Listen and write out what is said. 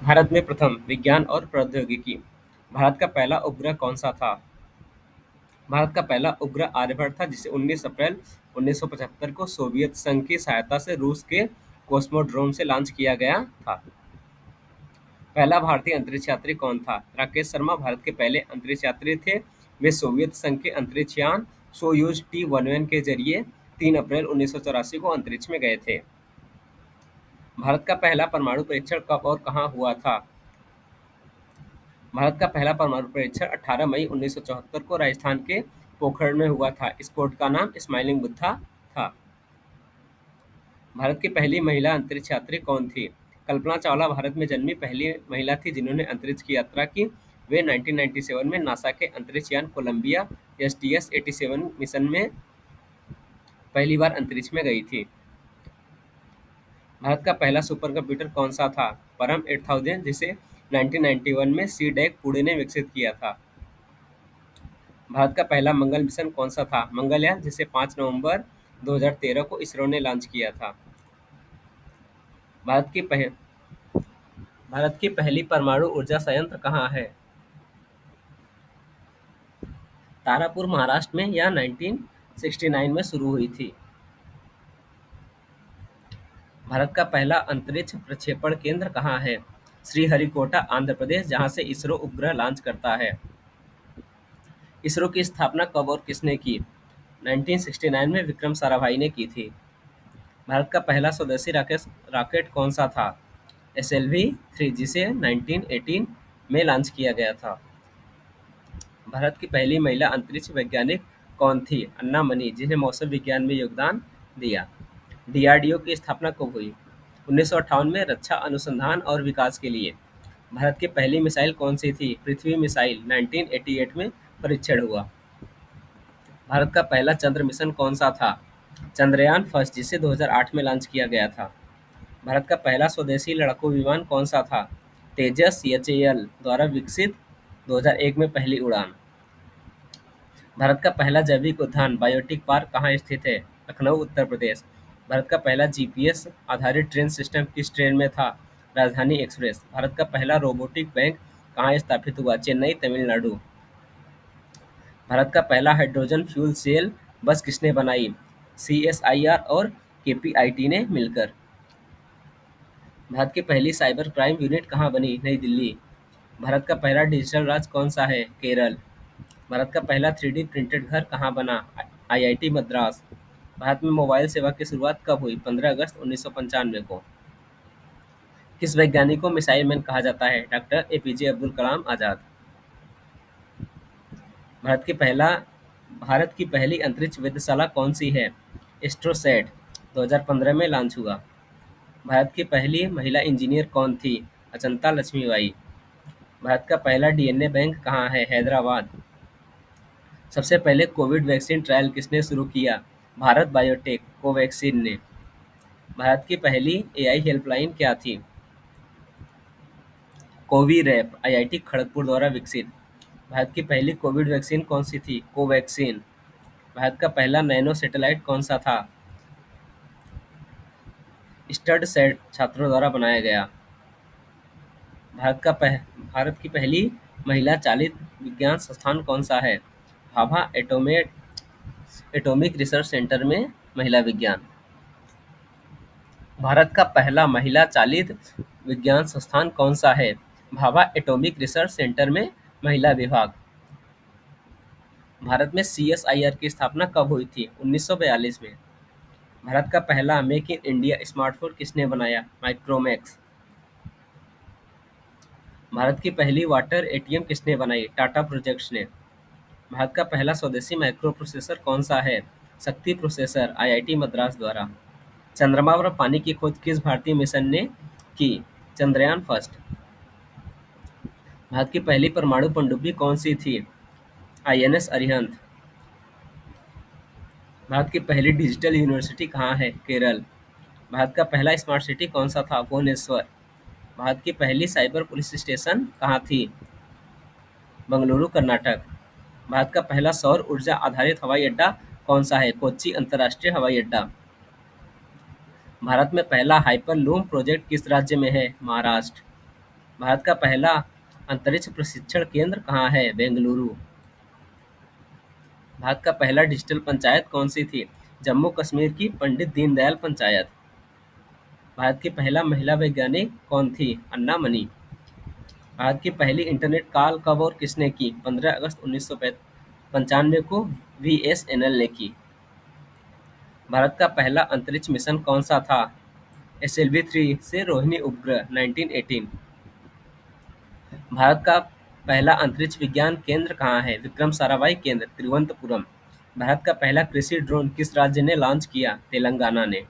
भारत में प्रथम विज्ञान और प्रौद्योगिकी। भारत का पहला उपग्रह कौन सा था? भारत का पहला उपग्रह आर्यभट्ट था, जिसे 19 अप्रैल 1975 को सोवियत संघ की सहायता से रूस के कोस्मोड्रोम से लॉन्च किया गया था। पहला भारतीय अंतरिक्ष यात्री कौन था? राकेश शर्मा भारत के पहले अंतरिक्ष यात्री थे। वे सोवियत संघ के अंतरिक्ष यान सोयूज T-11 के जरिए 3 अप्रैल 1984 को अंतरिक्ष में गए थे। भारत का पहला परमाणु परीक्षण कब और कहाँ हुआ था? भारत का पहला परमाणु परीक्षण 18 मई 1974 को राजस्थान के पोखरण में हुआ था। इस पोर्ट का नाम स्माइलिंग बुद्धा था। भारत की पहली महिला अंतरिक्ष यात्री कौन थी? कल्पना चावला भारत में जन्मी पहली महिला थी जिन्होंने अंतरिक्ष की यात्रा की। वे 1997 में नासा के अंतरिक्ष यान कोलंबिया STS-87 मिशन में पहली बार अंतरिक्ष में गई थी। भारत का पहला सुपर कंप्यूटर कौन सा था? परम 8000, जिसे 1991 में CDEC पुणे ने विकसित किया था। भारत का पहला मंगल मिशन कौन सा था? मंगलयान, जिसे 5 नवंबर 2013 को इसरो ने लॉन्च किया था। भारत की पह... भारत की पहली परमाणु ऊर्जा संयंत्र कहाँ है? तारापुर, महाराष्ट्र में। यह 1969 में शुरू हुई थी। भारत का पहला अंतरिक्ष प्रक्षेपण केंद्र कहाँ है? श्रीहरिकोटा, आंध्र प्रदेश, जहाँ से इसरो उपग्रह लॉन्च करता है। इसरो की स्थापना कब और किसने की? 1969 में विक्रम साराभाई ने की थी। भारत का पहला स्वदेशी रॉकेट कौन सा था? SLV-3, जिसे 1918 में लॉन्च किया गया था। भारत की पहली महिला अंतरिक्ष वैज्ञानिक कौन थी? अन्ना मनी, जिन्हें मौसम विज्ञान में योगदान दिया। DRDO की स्थापना कब हुई? 1958 में रक्षा अनुसंधान और विकास के लिए। भारत की पहली मिसाइल कौन सी थी? पृथ्वी मिसाइल, 1988 में परीक्षण हुआ। भारत का पहला चंद्र मिशन कौन सा था? चंद्रयान फर्स्ट, जिसे 2008 में लॉन्च किया गया था। भारत का पहला स्वदेशी लड़ाकू विमान कौन सा था? तेजस HAL द्वारा विकसित, 2001 में पहली उड़ान। भारत का पहला जैविक उद्यान बायोटिक पार्क कहाँ स्थित है? लखनऊ, उत्तर प्रदेश। भारत का पहला GPS आधारित ट्रेन सिस्टम किस ट्रेन में था? राजधानी एक्सप्रेस। भारत का पहला रोबोटिक बैंक कहाँ स्थापित हुआ? चेन्नई, तमिलनाडु। भारत का पहला हाइड्रोजन फ्यूल सेल बस किसने बनाई? CSIR और KPIT ने मिलकर। भारत की पहली साइबर क्राइम यूनिट कहाँ बनी? नई दिल्ली। भारत का पहला डिजिटल राज्य कौन सा है? केरल। भारत का पहला 3D प्रिंटेड घर कहाँ बना? IIT मद्रास। भारत में मोबाइल सेवा की शुरुआत कब हुई? 15 अगस्त 1995 को। किस वैज्ञानिक को मिसाइल मैन कहा जाता है? Doctor APJ Abdul Kalam Azad. भारत की पहला भारत की पहली अंतरिक्ष वेधशाला कौन सी है? एस्ट्रोसैट, 2015 में लॉन्च हुआ। भारत की पहली महिला इंजीनियर कौन थी? अचंता लक्ष्मीबाई। भारत का पहला DNA बैंक कहाँ है? हैदराबाद। सबसे पहले कोविड वैक्सीन ट्रायल किसने शुरू किया? भारत बायोटेक कोवैक्सीन ने। भारत की पहली AI हेल्पलाइन क्या थी? कोविरैप, IIT खड़गपुर द्वारा विकसित। भारत की पहली कोविड वैक्सीन कौन सी थी? कोवैक्सीन। भारत का पहला नैनो सैटेलाइट कौन सा था? स्टड सेट छात्रों द्वारा बनाया गया। भारत की पहली महिला चालित विज्ञान संस्थान कौन सा है? भाभा एटॉमिक रिसर्च सेंटर में महिला विज्ञान। भारत का पहला महिला चालित विज्ञान संस्थान कौन सा है? भाभा एटॉमिक रिसर्च सेंटर में महिला विभाग। भारत में CSIR की स्थापना कब हुई थी? 1942 में। भारत का पहला मेक इन इंडिया स्मार्टफोन किसने बनाया? माइक्रोमैक्स। भारत की पहली वाटर ATM किसने बनाई? टाटा प्रोजेक्ट्स ने। भारत का पहला स्वदेशी माइक्रो प्रोसेसर कौन सा है? शक्ति प्रोसेसर, IIT मद्रास द्वारा। चंद्रमा पर पानी की खोज किस भारतीय मिशन ने की? चंद्रयान फर्स्ट। भारत की पहली परमाणु पनडुब्बी कौन सी थी? INS अरिहंत। भारत की पहली डिजिटल यूनिवर्सिटी कहाँ है? केरल। भारत का पहला स्मार्ट सिटी कौन सा था? भुवनेश्वर। भारत की पहली साइबर पुलिस स्टेशन कहाँ थी? बंगलुरु, कर्नाटक। भारत का पहला सौर ऊर्जा आधारित हवाई अड्डा कौन सा है? कोच्चि अंतर्राष्ट्रीय हवाई अड्डा। भारत में पहला हाइपरलूम प्रोजेक्ट किस राज्य में है? महाराष्ट्र। भारत का पहला अंतरिक्ष प्रशिक्षण केंद्र कहाँ है? बेंगलुरु। भारत का पहला डिजिटल पंचायत कौन सी थी? जम्मू कश्मीर की पंडित दीनदयाल पंचायत। भारत की पहला महिला वैज्ञानिक कौन थी? अन्ना मनी। भारत की पहली इंटरनेट कॉल कब और किसने की? 15 अगस्त 1995 को VSNL ने की। भारत का पहला अंतरिक्ष मिशन कौन सा था? SLV-3 से रोहिणी उपग्रह 1918। भारत का पहला अंतरिक्ष विज्ञान केंद्र कहाँ है? विक्रम साराभाई केंद्र, तिरुवनंतपुरम। भारत का पहला कृषि ड्रोन किस राज्य ने लॉन्च किया? तेलंगाना ने।